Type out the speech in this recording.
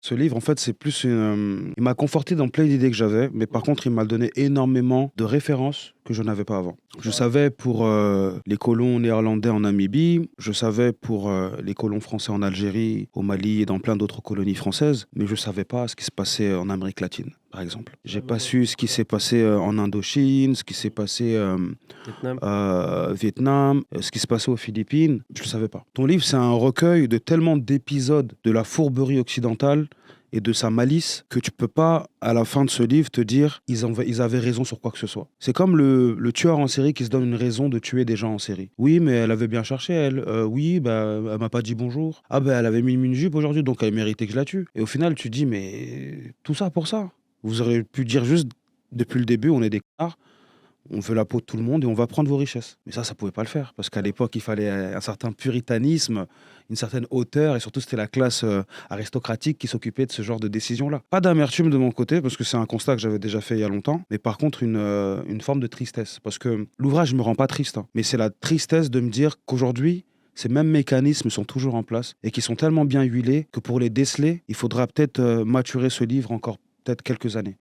Ce livre, en fait, c'est plus il m'a conforté dans plein d'idées que j'avais, mais par contre, il m'a donné énormément de références que je n'avais pas avant. Je savais pour les colons néerlandais en Namibie, je savais pour les colons français en Algérie, au Mali et dans plein d'autres colonies françaises, mais je savais pas ce qui se passait en Amérique latine, par exemple. J'ai pas su ce qui s'est passé en Indochine, ce qui s'est passé Vietnam. Vietnam, ce qui se passait aux Philippines, je ne le savais pas. Ton livre, c'est un recueil de tellement d'épisodes de la fourberie occidentale et de sa malice que tu peux pas, à la fin de ce livre, te dire ils avaient raison sur quoi que ce soit. C'est comme le tueur en série qui se donne une raison de tuer des gens en série. Oui, mais elle avait bien cherché, elle. Oui, bah, elle m'a pas dit bonjour. Ah, bah, elle avait mis une jupe aujourd'hui, donc elle méritait que je la tue. Et au final, tu dis, mais tout ça pour ça. Vous auriez pu dire juste, depuis le début, on est des connards, on veut la peau de tout le monde et on va prendre vos richesses. Mais ça pouvait pas le faire, parce qu'à l'époque, il fallait un certain puritanisme, une certaine hauteur, et surtout, c'était la classe aristocratique qui s'occupait de ce genre de décisions-là. Pas d'amertume de mon côté, parce que c'est un constat que j'avais déjà fait il y a longtemps, mais par contre, une forme de tristesse. Parce que l'ouvrage me rend pas triste, hein, mais c'est la tristesse de me dire qu'aujourd'hui, ces mêmes mécanismes sont toujours en place et qui sont tellement bien huilés que pour les déceler, il faudra peut-être maturer ce livre encore peut-être quelques années.